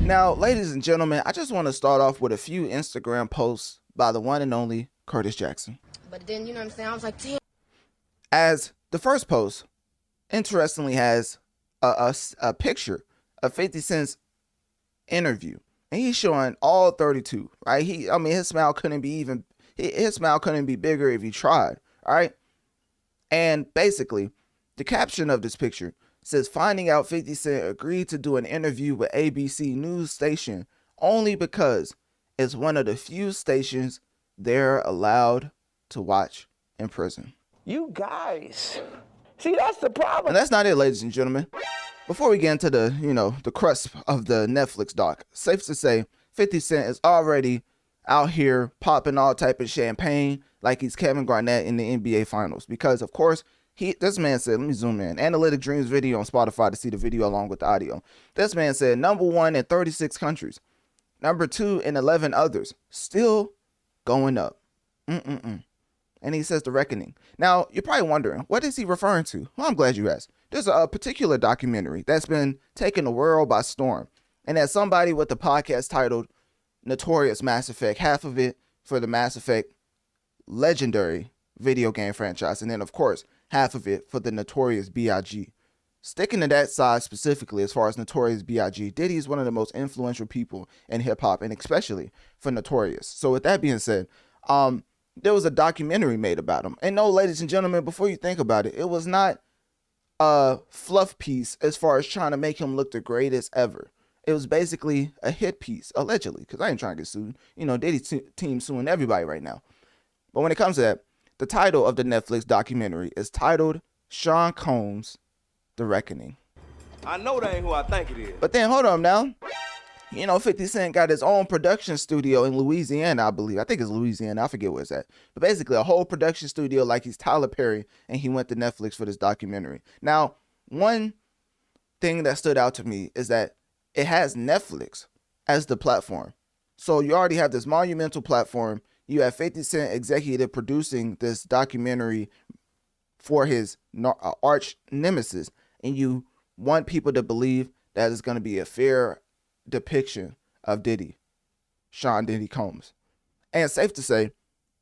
Now, ladies and gentlemen, I just want to start off with a few Instagram posts by the one and only Curtis Jackson. But then, you know what I'm saying? I was like, damn. As the first post, interestingly, has a picture of 50 Cent's interview, and he's showing all 32. Right? His smile couldn't be bigger if he tried. All right, and basically, the caption of this picture says, "Finding out 50 Cent agreed to do an interview with ABC News station only because it's one of the few stations they're allowed to watch in prison." You guys, see, that's the problem. And that's not it, ladies and gentlemen. Before we get into the crust of the Netflix doc, safe to say 50 Cent is already out here popping all type of champagne like he's Kevin Garnett in the NBA Finals. Because, of course, this man said, let me zoom in, Analytic Dreamz video on Spotify to see the video along with the audio. This man said, #1 in 36 countries, #2 in 11 others, still going up. And he says The Reckoning. Now, you're probably wondering, what is he referring to? Well, I'm glad you asked. There's a particular documentary that's been taking the world by storm. And as somebody with the podcast titled Notorious Mass Effect, half of it for the Mass Effect legendary video game franchise, and then, of course, half of it for the Notorious B.I.G. Sticking to that side specifically, as far as Notorious B.I.G., Diddy is one of the most influential people in hip-hop, and especially for Notorious. So with that being said, there was a documentary made about him. And no, ladies and gentlemen, before you think about it, it was not a fluff piece as far as trying to make him look the greatest ever. It was basically a hit piece, allegedly, because I ain't trying to get sued. Diddy's team suing everybody right now. But when it comes to that, the title of the Netflix documentary is titled Sean Combs' The Reckoning. I know that ain't who I think it is. But then, hold on now. 50 Cent got his own production studio in Louisiana, I believe. I think it's Louisiana. I forget where it's at. But basically, a whole production studio like he's Tyler Perry, and he went to Netflix for this documentary. Now, one thing that stood out to me is that it has Netflix as the platform. So you already have this monumental platform. You have 50 Cent executive producing this documentary for his arch nemesis, and you want people to believe that it's going to be a fair depiction of Diddy, Sean Diddy Combs. And safe to say,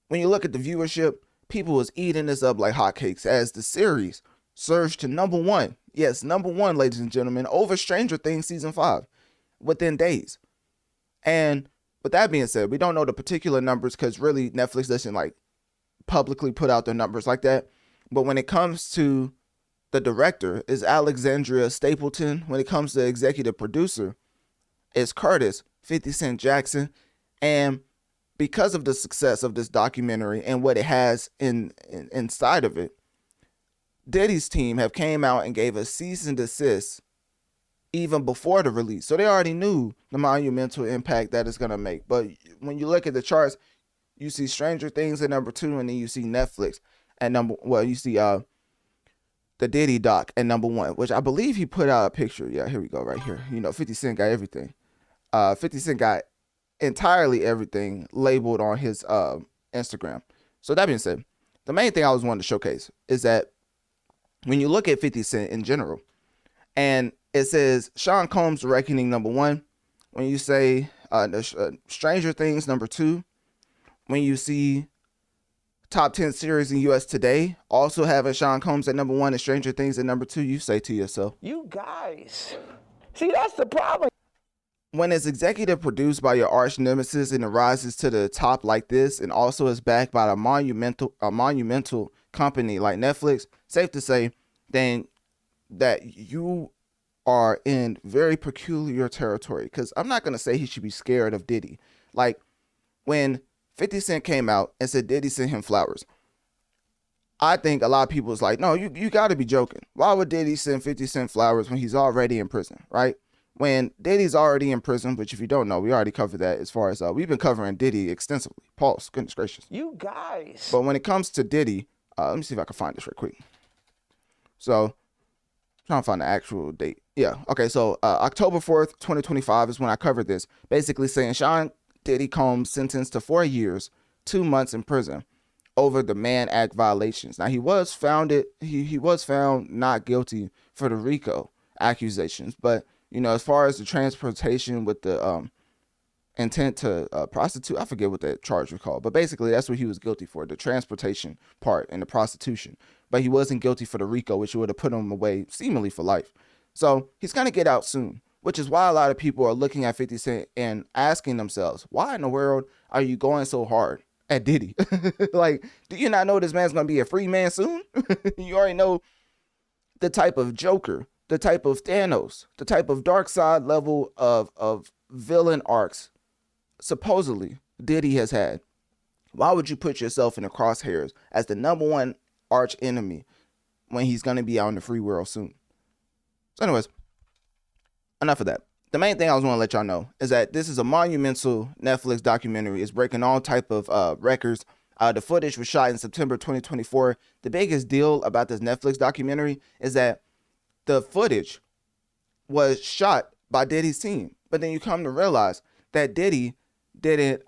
when you look at the viewership, people was eating this up like hotcakes as the series surged to #1. Yes, #1, ladies and gentlemen, over Stranger Things season 5 within days. And with that being said, we don't know the particular numbers because really Netflix doesn't publicly put out their numbers like that. But when it comes to the director, is Alexandria Stapleton. When it comes to executive producer, is Curtis 50 Cent Jackson. And because of the success of this documentary and what it has inside of it, Diddy's team have came out and gave a cease and desist even before the release. So they already knew the monumental impact that it's going to make. But when you look at the charts, you see Stranger Things at #2, and then you see Netflix at you see the Diddy doc at #1, which I believe he put out a picture. Yeah, here we go, right here. 50 Cent got everything. 50 Cent got entirely everything labeled on his Instagram. So that being said, the main thing I was wanting to showcase is that when you look at 50 Cent in general, and it says Sean Combs' The Reckoning #1, when you say Stranger Things #2, when you see top 10 series in U.S. today also having Sean Combs at #1 and Stranger Things at #2, you say to yourself, you guys, see, that's the problem. When it's executive produced by your arch nemesis and it rises to the top like this, and also is backed by a monumental company like Netflix, safe to say then that you are in very peculiar territory. Because I'm not going to say he should be scared of Diddy. Like when 50 Cent came out and said Diddy sent him flowers, I think a lot of people was like, no, you got to be joking. Why would Diddy send 50 Cent flowers when he's already in prison, right? When Diddy's already in prison, which if you don't know, we already covered that as far as we've been covering Diddy extensively. Pause, goodness gracious. You guys. But when it comes to Diddy, let me see if I can find this real quick. So, trying to find the actual date. Yeah, okay, so October 4th, 2025 is when I covered this. Basically saying Sean Diddy Combs sentenced to 4 years, 2 months in prison over the Mann Act violations. Now he was he was found not guilty for the RICO accusations, but as far as the transportation with the intent to prostitute, I forget what that charge was called, but basically that's what he was guilty for, the transportation part and the prostitution. But he wasn't guilty for the RICO, which would have put him away seemingly for life. So he's gonna get out soon, which is why a lot of people are looking at 50 Cent and asking themselves, why in the world are you going so hard at Diddy? Like, do you not know this man's gonna be a free man soon? You already know the type of Joker, the type of Thanos, the type of dark side level of villain arcs supposedly Diddy has had. Why would you put yourself in the crosshairs as the number one arch enemy when he's gonna be out in the free world soon? So anyways, enough of that. The main thing I was want to let y'all know is that this is a monumental Netflix documentary. It's breaking all type of records. The footage was shot in September 2024. The biggest deal about this Netflix documentary is that the footage was shot by Diddy's team. But then you come to realize that Diddy didn't,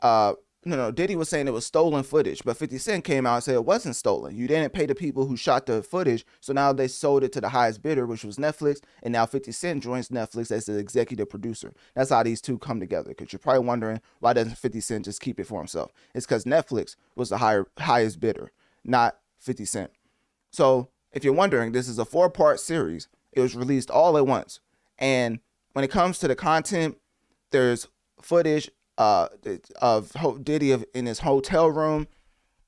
Diddy was saying it was stolen footage, but 50 Cent came out and said it wasn't stolen. You didn't pay the people who shot the footage, so now they sold it to the highest bidder, which was Netflix, and now 50 Cent joins Netflix as the executive producer. That's how these two come together, because you're probably wondering, why doesn't 50 Cent just keep it for himself? It's because Netflix was the highest bidder, not 50 Cent. So if you're wondering, this is a 4-part series. It was released all at once. And when it comes to the content, there's footage of Diddy in his hotel room.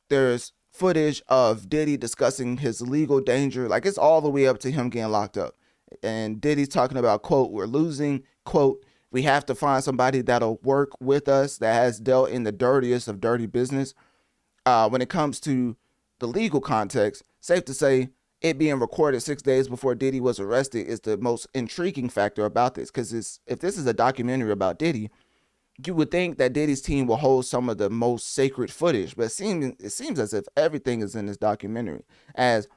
There's footage of Diddy discussing his legal danger. Like, it's all the way up to him getting locked up. And Diddy's talking about, quote, we're losing, quote, we have to find somebody that'll work with us that has dealt in the dirtiest of dirty business. When it comes to the legal context, safe to say it being recorded 6 days before Diddy was arrested is the most intriguing factor about this. Because if this is a documentary about Diddy, you would think that Diddy's team will hold some of the most sacred footage, but it seems as if everything is in this documentary, as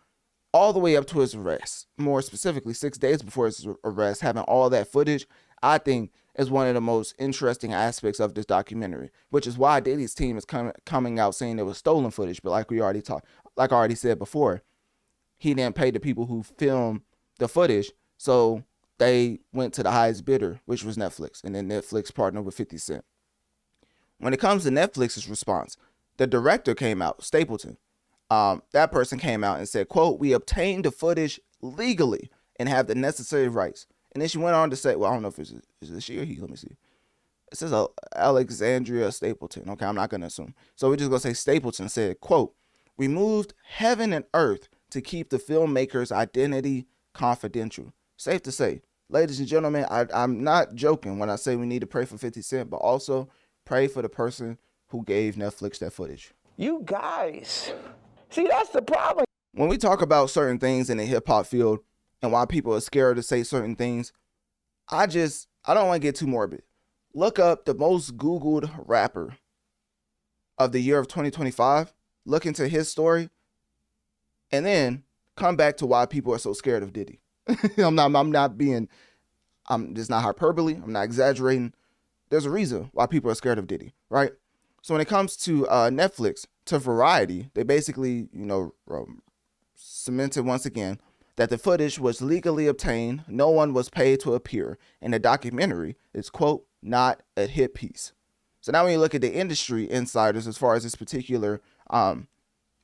all the way up to his arrest, more specifically 6 days before his arrest, having all that footage, I think is one of the most interesting aspects of this documentary, which is why Diddy's team is coming out saying it was stolen footage. But like I already said before, he didn't pay the people who filmed the footage, so they went to the highest bidder, which was Netflix, and then Netflix partnered with 50 Cent. When it comes to Netflix's response, the director came out, Stapleton. That person came out and said, quote, we obtained the footage legally and have the necessary rights. And then she went on to say, well, I don't know if is it she or he, let me see. It says Alexandria Stapleton. Okay, I'm not going to assume. So we're just going to say Stapleton said, quote, we moved heaven and earth to keep the filmmaker's identity confidential. Safe to say, ladies and gentlemen, I'm not joking when I say we need to pray for 50 Cent, but also pray for the person who gave Netflix that footage. You guys, see, that's the problem. When we talk about certain things in the hip hop field and why people are scared to say certain things, I don't want to get too morbid. Look up the most Googled rapper of the year of 2025. Look into his story, and then come back to why people are so scared of Diddy. I'm just not hyperbole. I'm not exaggerating. There's a reason why people are scared of Diddy, right? So when it comes to Netflix, to Variety, they basically, cemented once again that the footage was legally obtained. No one was paid to appear. And the documentary is, quote, not a hit piece. So now when you look at the industry insiders as far as this particular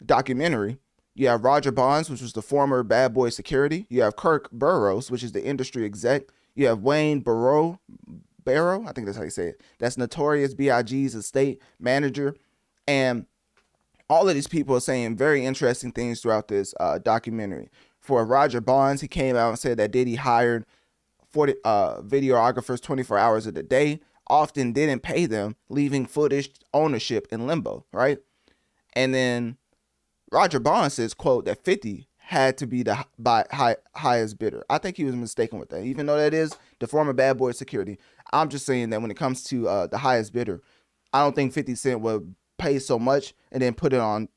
documentary, you have Roger Bonds, which was the former Bad Boy Security. You have Kirk Burrowes, which is the industry exec. You have Wayne Barrow, I think that's how you say it. That's Notorious B.I.G.'s estate manager. And all of these people are saying very interesting things throughout this documentary. For Roger Bonds, he came out and said that Diddy hired 40 videographers 24 hours a day, often didn't pay them, leaving footage ownership in limbo, right? And then Roger Bonds says, quote, that 50 had to be the highest bidder. I think he was mistaken with that. Even though that is the former Bad Boy Security, I'm just saying that when it comes to the highest bidder, I don't think 50 Cent would pay so much and then put it on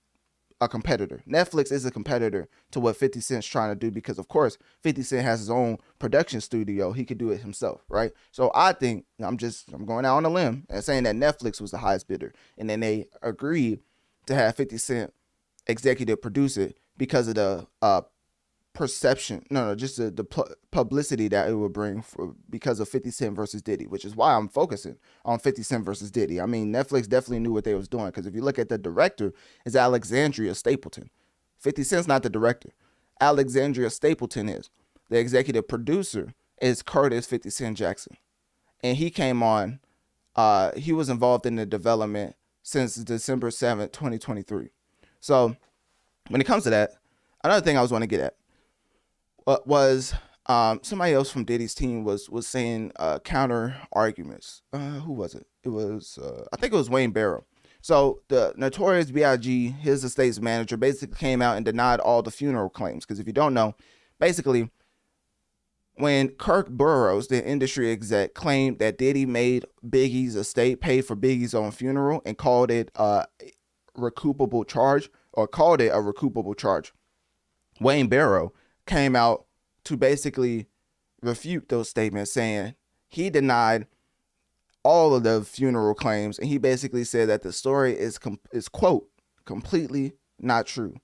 a competitor. Netflix is a competitor to what 50 Cent's trying to do because, of course, 50 Cent has his own production studio. He could do it himself, right? So I think, I'm going out on a limb and saying that Netflix was the highest bidder. And then they agreed to have 50 Cent executive produce it because of the perception. Just the publicity that it would bring because of 50 Cent versus Diddy, which is why I'm focusing on 50 Cent versus Diddy. I mean, Netflix definitely knew what they was doing, because if you look at the director, is Alexandria Stapleton. 50 Cent's not the director. Alexandria Stapleton is. The executive producer is Curtis 50 Cent Jackson. And he came on, he was involved in the development since December 7th, 2023. So when it comes to that, another thing I was want to get at was somebody else from Diddy's team was saying counter arguments. Who was it? It was, I think it was Wayne Barrow. So the Notorious B.I.G., his estate's manager, basically came out and denied all the funeral claims. Because if you don't know, basically, when Kirk Burrowes, the industry exec, claimed that Diddy made Biggie's estate pay for Biggie's own funeral and called it a recoupable charge, Wayne Barrow came out to basically refute those statements, saying he denied all of the funeral claims, and he basically said that the story is quote, completely not true.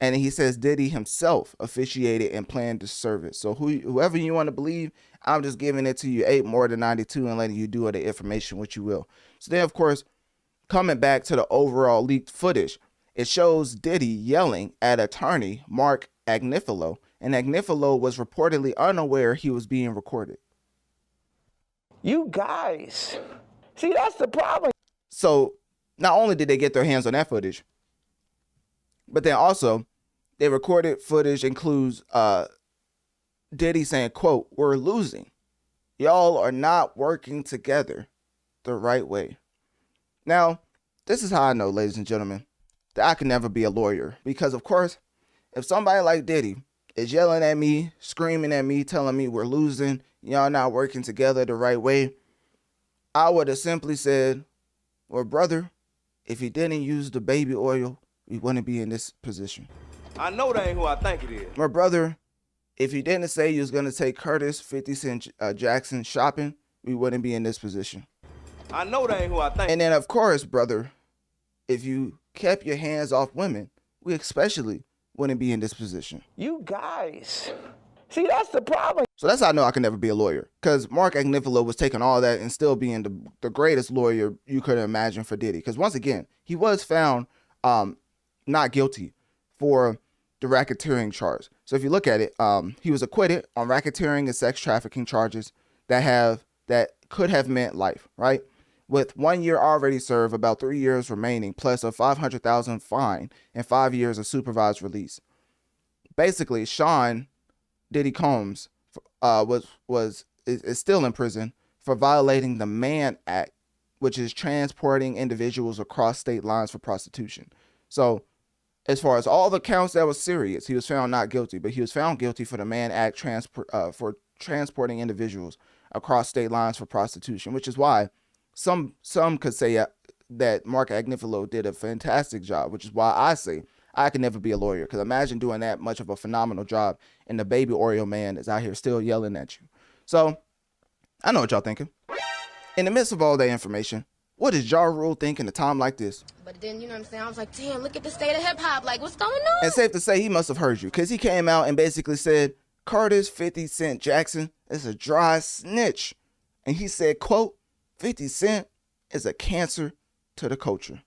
And he says Diddy himself officiated and planned the service. So whoever you want to believe, I'm just giving it to you 8 more than 92 and letting you do with the information what you will. So then, of course, coming back to the overall leaked footage, it shows Diddy yelling at attorney Mark Agnifilo, and Agnifilo was reportedly unaware he was being recorded. You guys, see, that's the problem. So not only did they get their hands on that footage, but then also they recorded footage includes Diddy saying, quote, "We're losing. Y'all are not working together the right way." Now, this is how I know, ladies and gentlemen, that I can never be a lawyer. Because, of course, if somebody like Diddy is yelling at me, screaming at me, telling me we're losing, y'all not working together the right way, I would have simply said, well, brother, if he didn't use the baby oil, we wouldn't be in this position. I know that ain't who I think it is. My brother, if you didn't say you was going to take Curtis 50 Cent Jackson shopping, we wouldn't be in this position. I know that ain't who I think. And then, of course, brother, if you kept your hands off women, we especially wouldn't be in this position. You guys, see, that's the problem. So that's how I know I can never be a lawyer, because Mark Agnifilo was taking all that and still being the greatest lawyer you could imagine for Diddy. Because once again, he was found not guilty for the racketeering charge. So if you look at it, he was acquitted on racketeering and sex trafficking charges that could have meant life, right? With 1 year already served, about 3 years remaining, plus a $500,000 fine and 5 years of supervised release. Basically, Sean Diddy Combs is still in prison for violating the Mann Act, which is transporting individuals across state lines for prostitution. So as far as all the counts that was serious, he was found not guilty, but he was found guilty for the Mann Act for transporting individuals across state lines for prostitution, which is why some could say that Mark Agnifilo did a fantastic job, which is why I say I can never be a lawyer, because imagine doing that much of a phenomenal job and the baby Oreo man is out here still yelling at you. So I know what y'all thinking. In the midst of all that information, what does Ja Rule think in a time like this? But then, you know what I'm saying? I was like, damn, look at the state of hip hop. Like, what's going on? And safe to say, he must have heard you, because he came out and basically said, Curtis 50 Cent Jackson is a dry snitch. And he said, quote, 50 Cent is a cancer to the culture.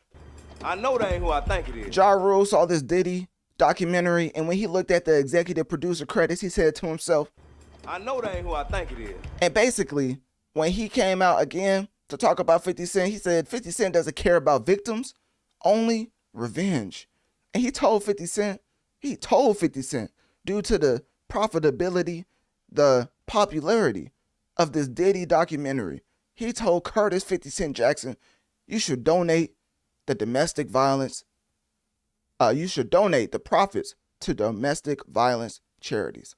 I know that ain't who I think it is. Ja Rule saw this Diddy documentary, and when he looked at the executive producer credits, he said to himself, I know that ain't who I think it is. And basically, when he came out again to talk about 50 Cent, he said 50 Cent doesn't care about victims, only revenge. And he told 50 Cent, due to the profitability, the popularity of this Diddy documentary, he told Curtis 50 Cent Jackson, you should donate the domestic violence, you should donate the profits to domestic violence charities.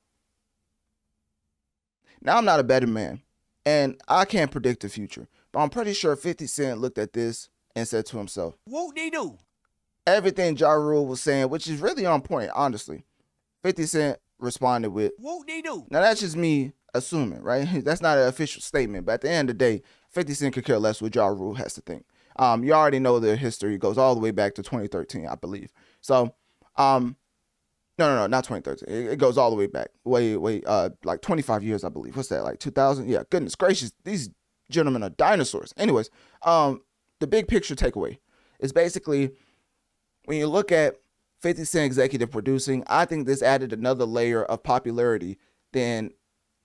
Now, I'm not a better man, and I can't predict the future, but I'm pretty sure 50 Cent looked at this and said to himself, Whoop-de-doo. Everything Ja Rule was saying, which is really on point, honestly, 50 Cent responded with, Whoop-de-doo. Now, that's just me assuming, right? That's not an official statement, but at the end of the day, 50 Cent could care less what Ja Rule has to think. You already know the history goes all the way back to 2013, I believe. So No, not 2013. It goes all the way back, way, like 25 years, I believe. What's that, like 2000? Yeah, goodness gracious, these gentlemen are dinosaurs. Anyways, the big picture takeaway is basically when you look at 50 Cent executive producing, I think this added another layer of popularity than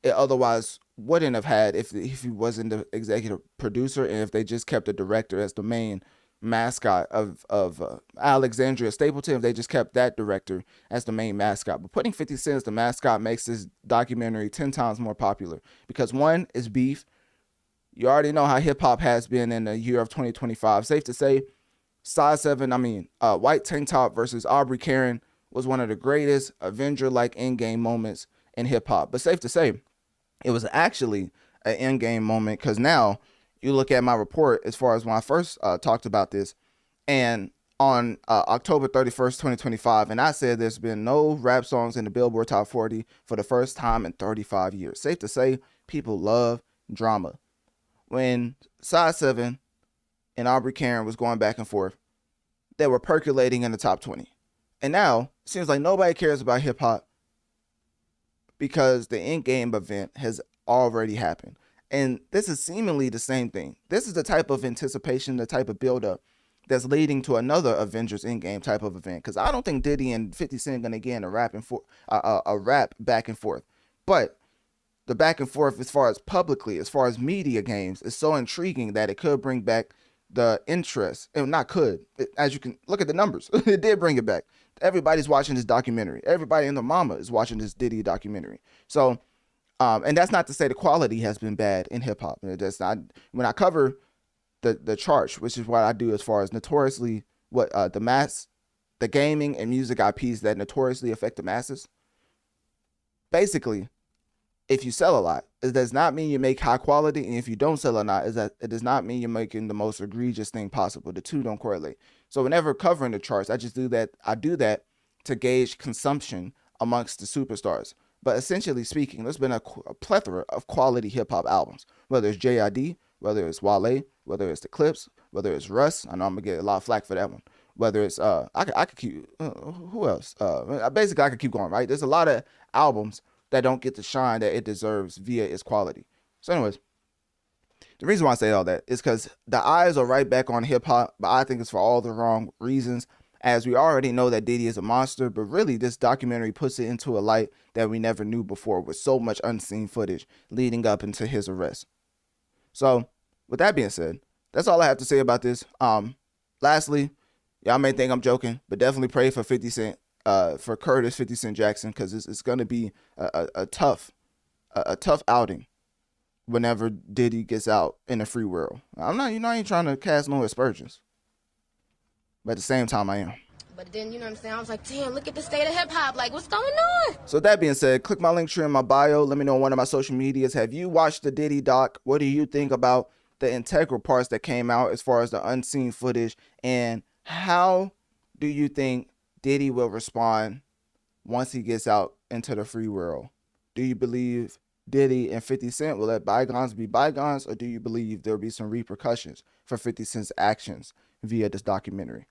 it otherwise wouldn't have had if he wasn't the executive producer and if they just kept the director as the main mascot of Alexandria Stapleton, if they just kept that director as the main mascot. But putting 50 Cent as the mascot makes this documentary 10 times more popular because one is beef. You already know how hip hop has been in the year of 2025. Safe to say, Size 7, White Tank Top versus Aubrey Karen was one of the greatest Avenger-like endgame moments in hip hop. But safe to say, it was actually an endgame moment because now you look at my report as far as when I first talked about this, and on October 31st, 2025, and I said there's been no rap songs in the Billboard Top 40 for the first time in 35 years. Safe to say, people love drama. When Size 7 and Aubrey Karen was going back and forth, they were percolating in the top 20. And now, it seems like nobody cares about hip-hop because the endgame event has already happened. And this is seemingly the same thing. This is the type of anticipation, the type of buildup that's leading to another Avengers Endgame type of event. Because I don't think Diddy and 50 Cent are going to get in a rap back and forth. But the back and forth as far as publicly, as far as media games, is so intriguing that it could bring back the interest. And not could. As you can look at the numbers, it did bring it back. Everybody's watching this documentary. Everybody and their mama is watching this Diddy documentary. So, and that's not to say the quality has been bad in hip hop. That's not, when I cover the charts, which is what I do as far as notoriously the gaming and music IPs that notoriously affect the masses. Basically, if you sell a lot, it does not mean you make high quality, and if you don't sell a lot, it does not mean you're making the most egregious thing possible. The two don't correlate. So whenever covering the charts, I do that to gauge consumption amongst the superstars. But essentially speaking, there's been a plethora of quality hip hop albums, whether it's JID, whether it's Wale, whether it's the Clips, whether it's Russ. I know I'm gonna get a lot of flack for that one. Whether it's I could keep who else? Basically, I could keep going. Right? There's a lot of albums that don't get the shine that it deserves via its quality. So, anyways, the reason why I say all that is because the eyes are right back on hip hop, but I think it's for all the wrong reasons. As we already know that Diddy is a monster, but really this documentary puts it into a light that we never knew before with so much unseen footage leading up into his arrest. So, with that being said, that's all I have to say about this. Lastly, y'all may think I'm joking, but definitely pray for 50 Cent, for Curtis 50 Cent Jackson, because it's going to be a tough outing whenever Diddy gets out in the free world. I ain't trying to cast no aspersions. But at the same time, I am. But then, you know what I'm saying? I was like, damn, look at the state of hip hop. Like, what's going on? So with that being said, click my link tree in my bio. Let me know on one of my social medias. Have you watched the Diddy doc? What do you think about the integral parts that came out as far as the unseen footage? And how do you think Diddy will respond once he gets out into the free world? Do you believe Diddy and 50 Cent will let bygones be bygones? Or do you believe there will be some repercussions for 50 Cent's actions via this documentary?